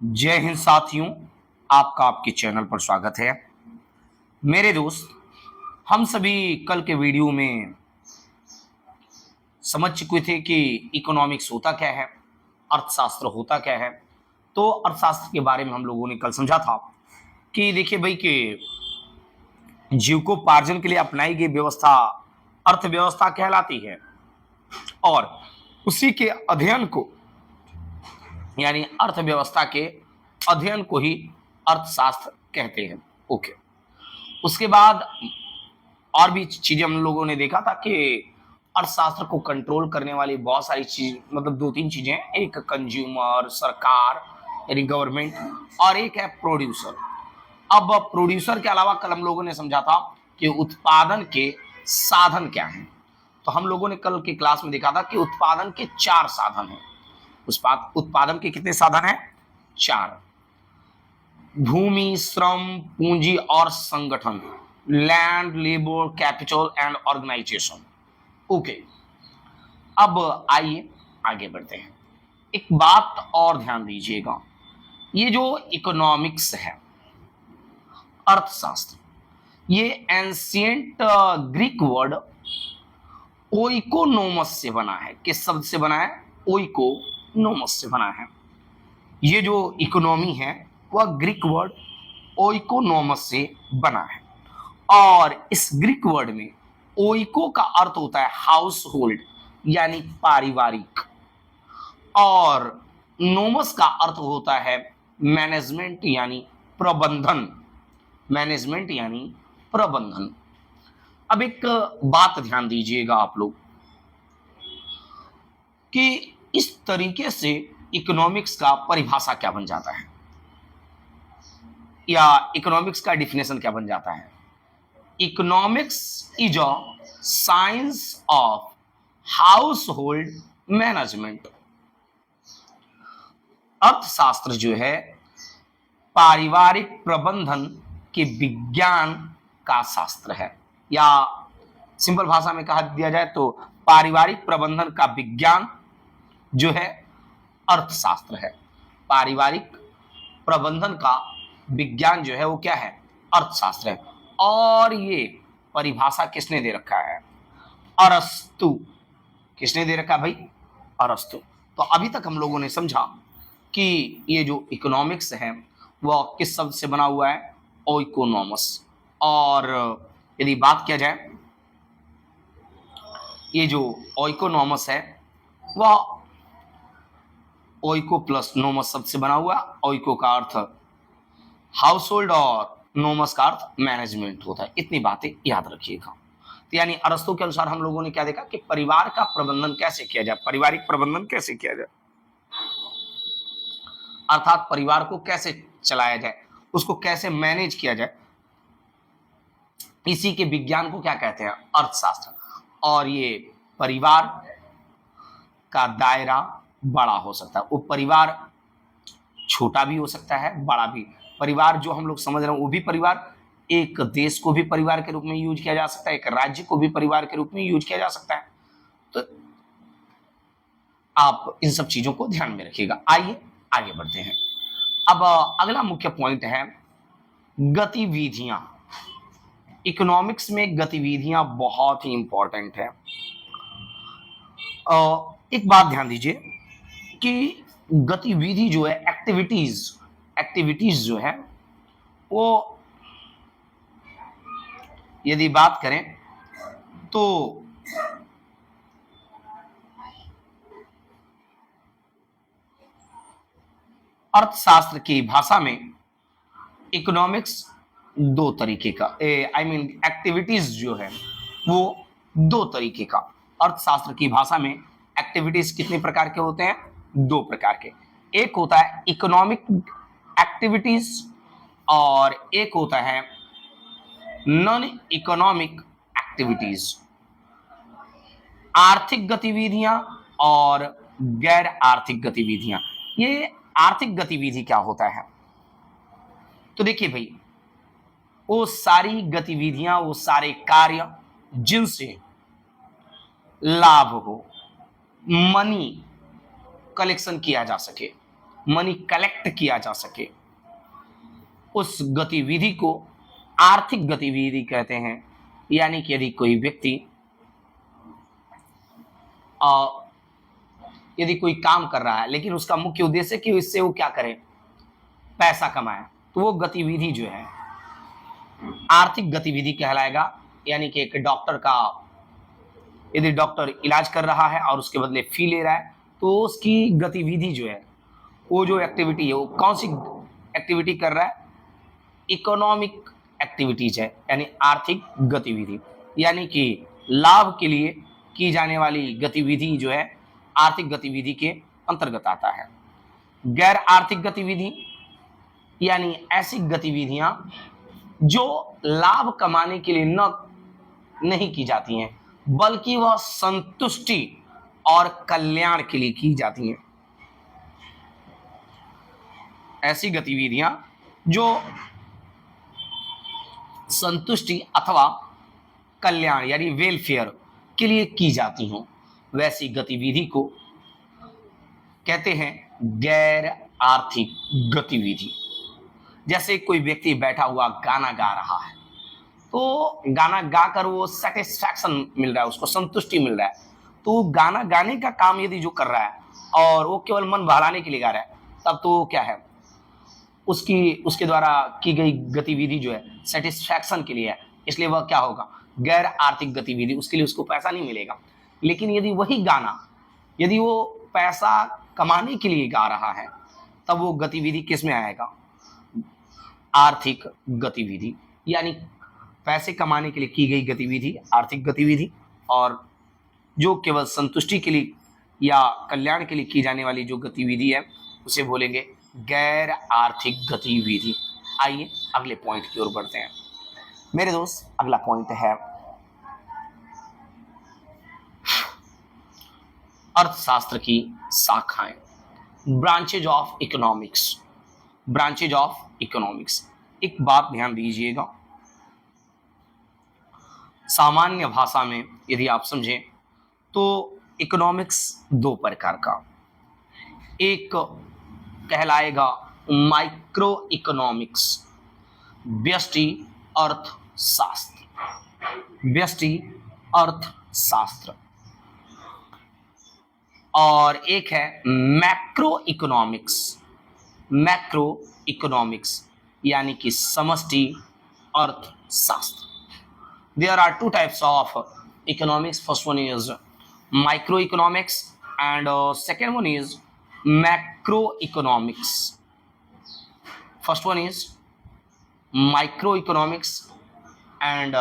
जय हिंद साथियों, आपका आपके चैनल पर स्वागत है। मेरे दोस्त, हम सभी कल के वीडियो में समझ चुके थे कि इकोनॉमिक्स होता क्या है, अर्थशास्त्र होता क्या है। तो अर्थशास्त्र के बारे में हम लोगों ने कल समझा था कि देखिए भाई कि जीविकोपार्जन के लिए अपनाई गई व्यवस्था अर्थव्यवस्था कहलाती है और उसी के अध्ययन को यानी अर्थव्यवस्था के अध्ययन को ही अर्थशास्त्र कहते हैं। ओके, उसके बाद और भी चीजें हम लोगों ने देखा था कि अर्थशास्त्र को कंट्रोल करने वाली बहुत सारी चीज, मतलब दो तीन चीजें, एक कंज्यूमर सरकार यानी गवर्नमेंट और एक है प्रोड्यूसर। अब प्रोड्यूसर के अलावा कल हम लोगों ने समझा था कि उत्पादन के साधन क्या हैं। तो हम लोगों ने कल की क्लास में देखा था कि उत्पादन के चार साधन हैं। उत्पादन के कितने साधन हैं? चार। भूमि, श्रम, पूंजी और संगठन। Land, labour, capital and organisation. Okay, अब आइए आगे बढ़ते हैं। एक बात और ध्यान दीजिएगा, ये जो इकोनॉमिक्स है, अर्थशास्त्र, ये एंशिएंट ग्रीक वर्ड ओइकोनोमस से बना है। किस शब्द से बना है? ओइकोनोमस से बना है। ये जो इकोनॉमी है वह ग्रीक वर्ड ओइकोनोमस से बना है और इस ग्रीक वर्ड में ओइको का अर्थ होता है हाउस होल्ड यानी पारिवारिक और नोमस का अर्थ होता है मैनेजमेंट यानी प्रबंधन। मैनेजमेंट यानी प्रबंधन। अब एक बात ध्यान दीजिएगा आप लोग कि इस तरीके से इकोनॉमिक्स का परिभाषा क्या बन जाता है या इकोनॉमिक्स का डिफिनेशन क्या बन जाता है। Economics is a science of house hold management. अर्थशास्त्र जो है पारिवारिक प्रबंधन के विज्ञान का शास्त्र है, या सिंपल भाषा में कहा दिया जाए तो पारिवारिक प्रबंधन का विज्ञान जो है अर्थशास्त्र है। पारिवारिक प्रबंधन का विज्ञान जो है वो क्या है? अर्थशास्त्र है। और ये परिभाषा किसने दे रखा है? अरस्तु। किसने दे रखा है भाई? अरस्तु। तो अभी तक हम लोगों ने समझा कि ये जो इकोनॉमिक्स है वह किस शब्द से बना हुआ है? ओइकोनोमस। और यदि बात किया जाए, ये जो ओइकोनोमस है वह ओइको प्लस नोमस शब्द से बना हुआ। ओइको का अर्थ हाउस होल्ड और नोमस का अर्थ मैनेजमेंट होता है। इतनी बातें याद रखिएगा। तो यानी अरस्तु के अनुसार हम लोगों ने क्या देखा कि परिवार का प्रबंधन कैसे किया जाए, पारिवारिक प्रबंधन कैसे किया जाए, अर्थात परिवार को कैसे चलाया जाए, उसको कैसे मैनेज किया जाए, इसी के विज्ञान को क्या कहते हैं? अर्थशास्त्र। और ये परिवार का दायरा बड़ा हो सकता है, वो परिवार छोटा भी हो सकता है, बड़ा भी। परिवार जो हम लोग समझ रहे हैं वो भी परिवार, एक देश को भी परिवार के रूप में यूज किया जा सकता है, एक राज्य को भी परिवार के रूप में यूज किया जा सकता है। तो आप इन सब चीजों को ध्यान में रखिएगा। आइए आगे बढ़ते हैं। अब अगला मुख्य पॉइंट है गतिविधियां। इकोनॉमिक्स में गतिविधियां बहुत ही इंपॉर्टेंट है। एक बात ध्यान दीजिए कि गतिविधि जो है, एक्टिविटीज जो है वो यदि बात करें तो अर्थशास्त्र की भाषा में इकोनॉमिक्स दो तरीके का, एक्टिविटीज जो है वो दो तरीके का। अर्थशास्त्र की भाषा में एक्टिविटीज कितने प्रकार के होते हैं? दो प्रकार के। एक होता है इकोनॉमिक एक्टिविटीज और एक होता है नॉन इकोनॉमिक एक्टिविटीज। आर्थिक गतिविधियां और गैर आर्थिक गतिविधियां। ये आर्थिक गतिविधि क्या होता है? तो देखिए भाई, वो सारी गतिविधियां, वो सारे कार्य जिनसे लाभ हो, मनी कलेक्शन किया जा सके, मनी कलेक्ट किया जा सके, उस गतिविधि को आर्थिक गतिविधि कहते हैं। यानी कि यदि कोई व्यक्ति यदि कोई काम कर रहा है लेकिन उसका मुख्य उद्देश्य कि इससे वो क्या करे, पैसा कमाए, तो वो गतिविधि जो है आर्थिक गतिविधि कहलाएगा। यानी कि एक डॉक्टर का, यदि डॉक्टर इलाज कर रहा है और उसके बदले फी ले रहा है, तो उसकी गतिविधि जो है, वो जो एक्टिविटी है, वो कौन सी एक्टिविटी कर रहा है, इकोनॉमिक एक्टिविटीज है, यानी आर्थिक गतिविधि। यानी कि लाभ के लिए की जाने वाली गतिविधि जो है आर्थिक गतिविधि के अंतर्गत आता है। गैर आर्थिक गतिविधि यानी ऐसी गतिविधियां जो लाभ कमाने के लिए नहीं की जाती हैं, बल्कि वह संतुष्टि और कल्याण के लिए की जाती हैं। ऐसी गतिविधियां जो संतुष्टि अथवा कल्याण यानी वेलफेयर के लिए की जाती हों, वैसी गतिविधि को कहते हैं गैर आर्थिक गतिविधि। जैसे कोई व्यक्ति बैठा हुआ गाना गा रहा है, तो गाना गाकर वो सेटिस्फैक्शन मिल रहा है, उसको संतुष्टि मिल रहा है, तो गाना गाने का काम यदि जो कर रहा है और वो केवल मन बहलाने के लिए गा रहा है, तब तो क्या है, उसके द्वारा की गई गतिविधि जो है सेटिस्फैक्शन के लिए है, इसलिए वह क्या होगा, गैर आर्थिक गतिविधि, उसके लिए उसको पैसा नहीं मिलेगा। लेकिन यदि वही गाना यदि वो पैसा कमाने के लिए गा रहा है, तब वो गतिविधि किस में आएगा, आर्थिक गतिविधि। यानी पैसे कमाने के लिए की गई गतिविधि आर्थिक गतिविधि, और जो केवल संतुष्टि के लिए या कल्याण के लिए की जाने वाली जो गतिविधि है उसे बोलेंगे गैर आर्थिक गतिविधि। आइए अगले पॉइंट की ओर बढ़ते हैं मेरे दोस्त। अगला पॉइंट है अर्थशास्त्र की शाखाएं, branches of economics. Branches of economics, एक बात ध्यान दीजिएगा, सामान्य भाषा में यदि आप समझें तो इकोनॉमिक्स दो प्रकार का, एक कहलाएगा माइक्रो इकोनॉमिक्स, व्यष्टि अर्थशास्त्र, व्यष्टि अर्थशास्त्र, और एक है मैक्रो इकोनॉमिक्स, मैक्रो इकोनॉमिक्स यानी कि समष्टि अर्थशास्त्र। There are two types of economics. First one is microeconomics and second one is macroeconomics. First one is microeconomics and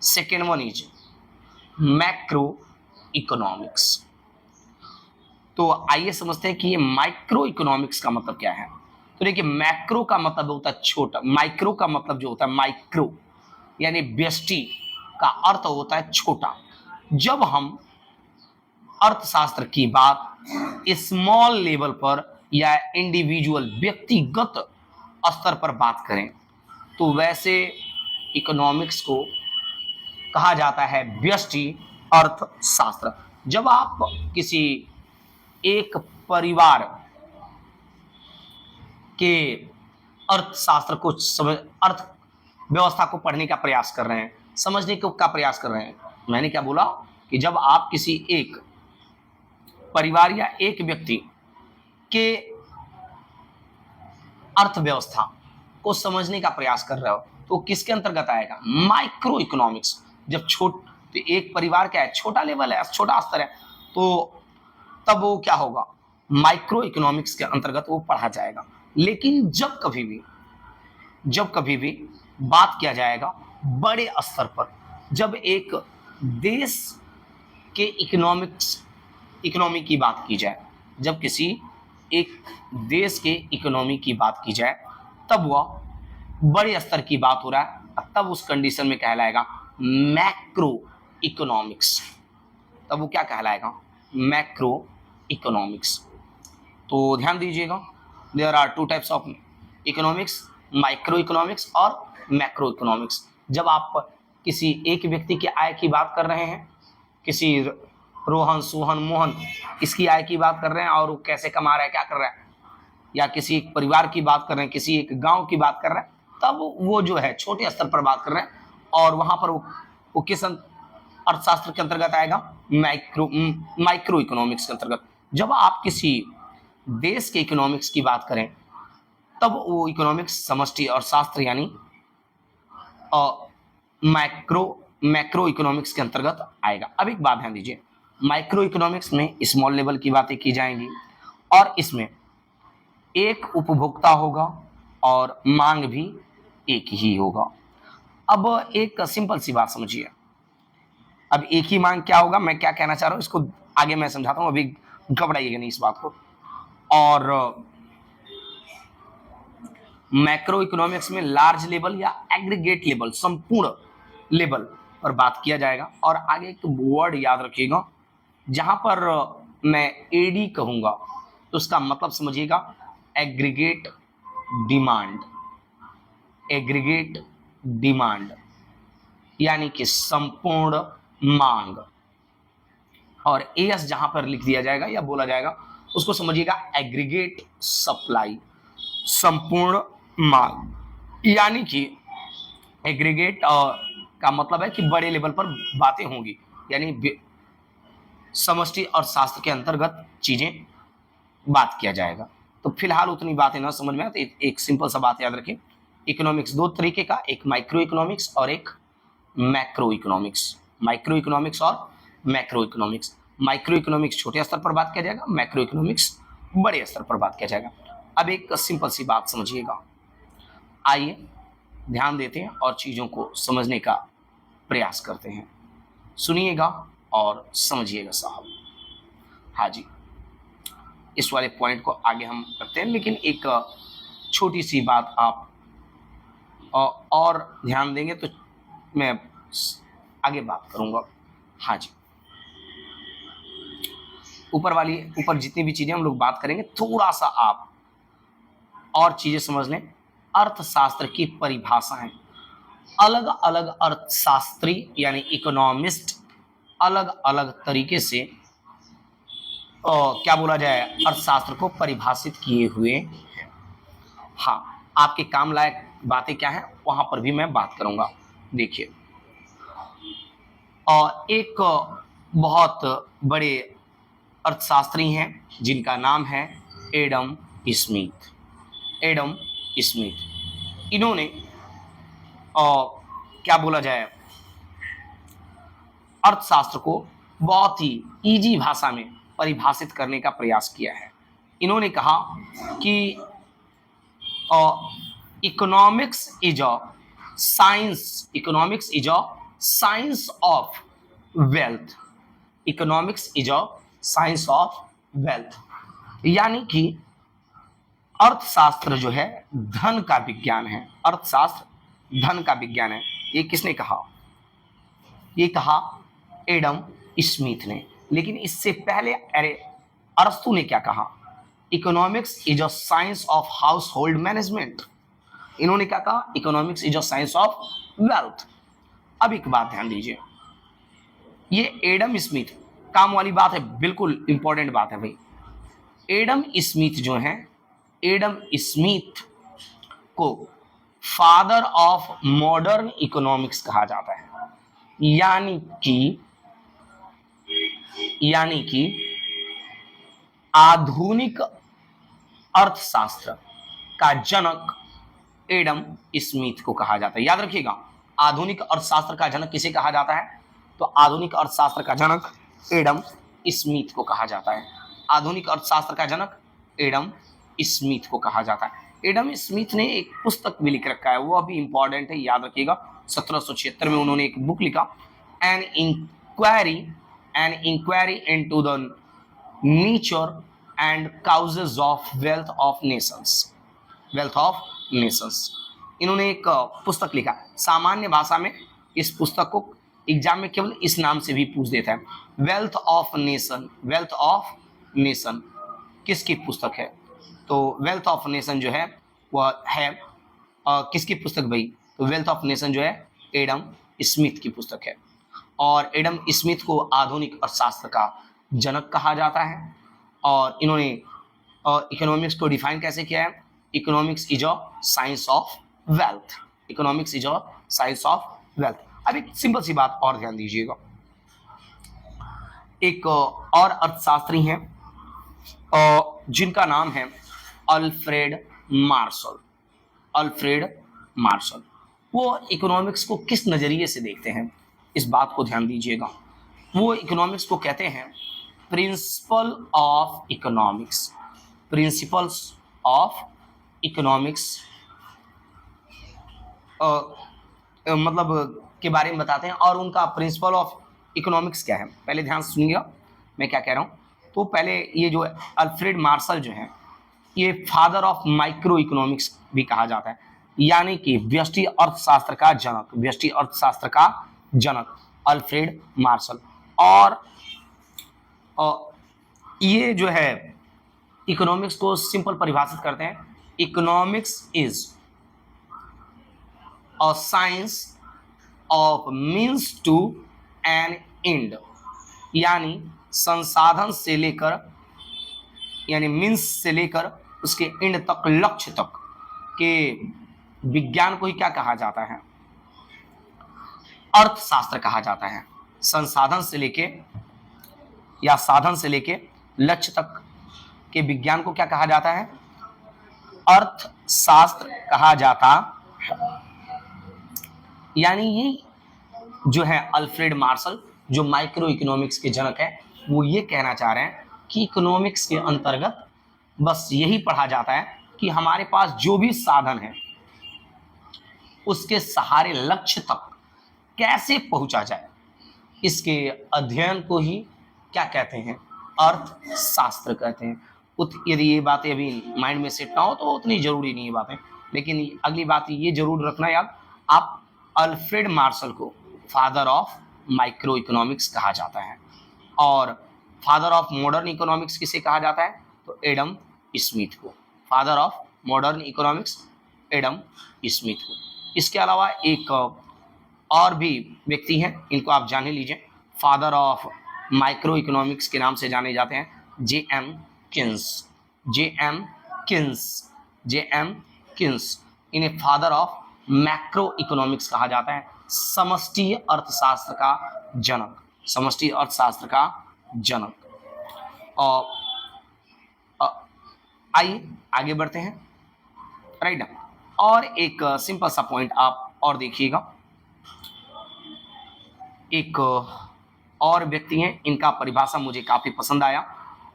second one is macroeconomics. तो आइए समझते हैं कि ये माइक्रो इकोनॉमिक्स का मतलब क्या है। तो देखिए, मैक्रो का मतलब होता है छोटा, माइक्रो का मतलब जो होता है माइक्रो यानी व्यष्टि का अर्थ होता है छोटा। जब हम अर्थशास्त्र की बात स्मॉल लेवल पर या इंडिविजुअल व्यक्तिगत स्तर पर बात करें, तो वैसे इकोनॉमिक्स को कहा जाता है व्यष्टि अर्थशास्त्र। जब आप किसी एक परिवार के अर्थशास्त्र को अर्थ व्यवस्था को पढ़ने का प्रयास कर रहे हैं, समझने का प्रयास कर रहे हैं, मैंने क्या बोला कि जब आप किसी एक परिवार या एक व्यक्ति के अर्थव्यवस्था को समझने का प्रयास कर रहे हो, तो किसके अंतर्गत आएगा, माइक्रो इकोनॉमिक्स। जब तो एक परिवार क्या है, छोटा लेवल है, छोटा स्तर है, तो तब वो क्या होगा, माइक्रो इकोनॉमिक्स के अंतर्गत वो पढ़ा जाएगा। लेकिन जब कभी भी बात किया जाएगा बड़े स्तर पर, जब एक देश के इकोनॉमी की बात की जाए, जब किसी एक देश के इकोनॉमी की बात की जाए, तब वह बड़े स्तर की बात हो रहा है, तब उस कंडीशन में कहलाएगा मैक्रो इकोनॉमिक्स। तब वो क्या कहलाएगा, मैक्रो इकोनॉमिक्स। तो ध्यान दीजिएगा, there are two types of economics, micro economics और मैक्रो इकोनॉमिक्स। जब आप किसी एक व्यक्ति के आय की बात कर रहे हैं, किसी रोहन, सोहन, मोहन इसकी आय की बात कर रहे हैं और वो कैसे कमा रहा है, क्या कर रहा है, या किसी एक परिवार की बात कर रहे हैं, किसी एक गांव की बात कर रहे हैं, तब वो जो है छोटे स्तर पर बात कर रहे हैं और वहां पर वो किस अर्थशास्त्र के अंतर्गत आएगा, माइक्रो इकोनॉमिक्स के अंतर्गत। जब आप किसी देश के इकोनॉमिक्स की बात करें तब वो इकोनॉमिक्स समष्टि और शास्त्र यानी मैक्रो इकोनॉमिक्स के अंतर्गत आएगा। अब एक बात ध्यान दीजिए, माइक्रो इकोनॉमिक्स में स्मॉल लेवल की बातें की जाएंगी और इसमें एक उपभोक्ता होगा और मांग भी एक ही होगा। अब एक सिंपल सी बात समझिए, अब एक ही मांग क्या होगा, मैं क्या कहना चाह रहा हूं इसको आगे मैं समझाता हूं, अभी घबराइएगा नहीं इस बात को। और मैक्रो इकोनॉमिक्स में लार्ज लेवल या एग्रीगेट लेवल, संपूर्ण लेवल पर बात किया जाएगा। और आगे एक वर्ड याद रखिएगा, जहां पर मैं एडी कहूंगा तो उसका मतलब समझिएगा एग्रीगेट डिमांड, एग्रीगेट डिमांड यानी कि संपूर्ण मांग। और एस जहां पर लिख दिया जाएगा या बोला जाएगा उसको समझिएगा एग्रीगेट सप्लाई, संपूर्ण मांग। यानी कि एग्रीगेट का मतलब है कि बड़े लेवल पर बातें होंगी, यानी समष्टि और शास्त्र के अंतर्गत चीजें बात किया जाएगा। तो फिलहाल उतनी बातें ना समझ में आए तो एक सिंपल सा बात याद रखें, इकोनॉमिक्स दो तरीके का, एक माइक्रो इकोनॉमिक्स और एक मैक्रो इकोनॉमिक्स। माइक्रो इकोनॉमिक्स और मैक्रो इकोनॉमिक्स। माइक्रो इकोनॉमिक्स छोटे स्तर पर बात किया जाएगा, मैक्रो इकोनॉमिक्स बड़े स्तर पर बात किया जाएगा। अब एक सिंपल सी बात समझिएगा, आइए ध्यान देते हैं और चीजों को समझने का प्रयास करते हैं। सुनिएगा और समझिएगा साहब। हाँ जी, इस वाले पॉइंट को आगे हम करते हैं, लेकिन एक छोटी सी बात आप और ध्यान देंगे तो मैं आगे बात करूंगा। हाँ जी, ऊपर जितनी भी चीजें हम लोग बात करेंगे थोड़ा सा आप और चीजें समझ लें। अर्थशास्त्र की परिभाषाएं, अलग अलग अर्थशास्त्री यानी इकोनॉमिस्ट अलग अलग तरीके से क्या बोला जाए अर्थशास्त्र को परिभाषित किए हुए हैं। हाँ, आपके काम लायक बातें क्या हैं वहां पर भी मैं बात करूंगा। देखिए, और एक बहुत बड़े अर्थशास्त्री हैं जिनका नाम है एडम स्मिथ। एडम स्मिथ, इन्होंने क्या बोला जाए अर्थशास्त्र को बहुत ही इजी भाषा में परिभाषित करने का प्रयास किया है। इन्होंने कहा कि economics is a science, economics is a science of wealth, economics is a science of wealth. यानी कि अर्थशास्त्र जो है धन का विज्ञान है, अर्थशास्त्र धन का विज्ञान है। ये किसने कहा? ये कहा एडम स्मिथ ने। लेकिन इससे पहले अरस्तु ने क्या कहा? Economics is a science of house hold management. इन्होंने क्या कहा? Economics is a science of wealth. अब एक बात ध्यान दीजिए, ये एडम स्मिथ, काम वाली बात है, बिल्कुल इंपॉर्टेंट बात है भाई। एडम स्मिथ जो है, एडम स्मिथ को फादर ऑफ मॉडर्न इकोनॉमिक्स कहा जाता है। यानी कि आधुनिक अर्थशास्त्र का जनक एडम स्मिथ को कहा जाता है। याद रखिएगा, आधुनिक अर्थशास्त्र का जनक किसे कहा जाता है? तो आधुनिक अर्थशास्त्र का जनक एडम स्मिथ को कहा जाता है। आधुनिक अर्थशास्त्र का जनक एडम स्मिथ को कहा जाता है। एडम स्मिथ ने एक पुस्तक भी लिख रखा है, वो अभी इंपॉर्टेंट है, याद रखिएगा। 1776 में उन्होंने एक बुक लिखा, an inquiry into the nature and causes of wealth of nations, wealth of nations. इन्होंने एक पुस्तक लिखा। सामान्य भाषा में इस पुस्तक को एग्जाम में केवल इस नाम से भी पूछ देता है, wealth of nation. Wealth of nation किसकी पुस्तक है? तो वेल्थ ऑफ नेशन जो है वह है किसकी पुस्तक भाई? तो वेल्थ ऑफ नेशन जो है एडम स्मिथ की पुस्तक है। और एडम स्मिथ को आधुनिक अर्थशास्त्र का जनक कहा जाता है। और इन्होंने इकोनॉमिक्स को डिफाइन कैसे किया है? Economics is a science of wealth. Economics is a science of wealth. अब एक सिंपल सी बात और ध्यान दीजिएगा, एक और अर्थशास्त्री हैं जिनका नाम है अल्फ्रेड मार्शल। अल्फ्रेड मार्शल वो इकोनॉमिक्स को किस नज़रिए से देखते हैं, इस बात को ध्यान दीजिएगा। वो इकोनॉमिक्स को कहते हैं principle of economics. Principles of economics मतलब के बारे में बताते हैं। और उनका प्रिंसिपल ऑफ इकोनॉमिक्स क्या है, पहले ध्यान सुनिएगा मैं क्या कह रहा हूँ। तो पहले ये जो अल्फ्रेड मार्शल जो है, ये फादर ऑफ माइक्रो इकोनॉमिक्स भी कहा जाता है, यानी कि व्यष्टि अर्थशास्त्र का जनक। व्यष्टि अर्थशास्त्र का जनक अल्फ्रेड मार्शल। और ये जो है इकोनॉमिक्स को सिंपल परिभाषित करते हैं, economics is a science of means to an end, यानी संसाधन से लेकर, यानी मीन्स से लेकर उसके एंड तक, लक्ष्य तक के विज्ञान को ही क्या कहा जाता है? अर्थशास्त्र कहा जाता है। संसाधन से लेके या साधन से लेके लक्ष्य तक के विज्ञान को क्या कहा जाता है? अर्थशास्त्र कहा जाता है। यानी ये जो है अल्फ्रेड मार्शल, जो माइक्रो इकोनॉमिक्स के जनक है, वो ये कहना चाह रहे हैं कि इकोनॉमिक्स के अंतर्गत बस यही पढ़ा जाता है कि हमारे पास जो भी साधन है उसके सहारे लक्ष्य तक कैसे पहुंचा जाए, इसके अध्ययन को ही क्या कहते हैं? अर्थशास्त्र कहते हैं। यदि ये बातें अभी माइंड में सेट ना हो तो उतनी जरूरी नहीं है बातें, लेकिन अगली बात ये जरूर रखना याद, आप अल्फ्रेड मार्शल को फादर ऑफ माइक्रो इकोनॉमिक्स कहा जाता है। और फादर ऑफ मॉडर्न इकोनॉमिक्स किसे कहा जाता है? तो एडम स्मिथ को। Father of modern economics Adam Smith को। इसके अलावा एक और भी व्यक्ति हैं, इनको आप जान ही लीजिए, फादर ऑफ माइक्रो इकोनॉमिक्स के नाम से जाने जाते हैं जे एम किन्स। जे एम किन्स। जे एम किन्स। इन्हें फादर ऑफ मैक्रो इकोनॉमिक्स कहा जाता है, समष्टि अर्थशास्त्र का जनक। समष्टि अर्थशास्त्र का जनक। और आइए आगे बढ़ते हैं, राइट ना। और एक सिंपल सा पॉइंट आप और देखिएगा, एक और व्यक्ति हैं, इनका परिभाषा मुझे काफी पसंद आया।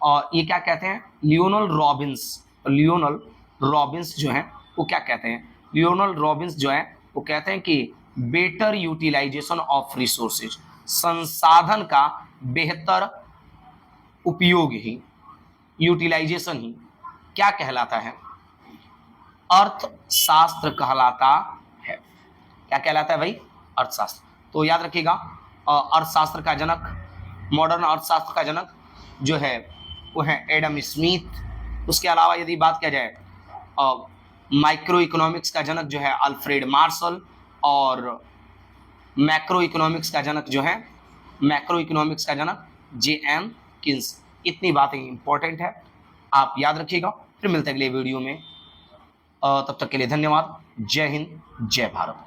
और ये क्या कहते हैं? Lionel Robins. लियोनल रॉबिन्स जो है वो क्या कहते हैं? लियोनल रॉबिन्स जो है वो कहते हैं कि बेटर यूटिलाइजेशन ऑफ रिसोर्सेज, संसाधन का बेहतर उपयोग ही, यूटिलाइजेशन ही क्या कहलाता है? अर्थशास्त्र कहलाता है। क्या कहलाता है भाई? अर्थशास्त्र। तो याद रखिएगा, अर्थशास्त्र का जनक, मॉडर्न अर्थशास्त्र का जनक जो है वो है एडम स्मिथ। उसके अलावा यदि बात किया जाए माइक्रो इकोनॉमिक्स का जनक जो है अल्फ्रेड मार्शल, और मैक्रो इकोनॉमिक्स का जनक जो है, मैक्रो इकोनॉमिक्स का जनक जे एम किन्स। इतनी बातें इंपॉर्टेंट है, आप याद रखिएगा। फिर मिलते हैं अगले वीडियो में, तब तक के लिए धन्यवाद। जय हिंद, जय भारत।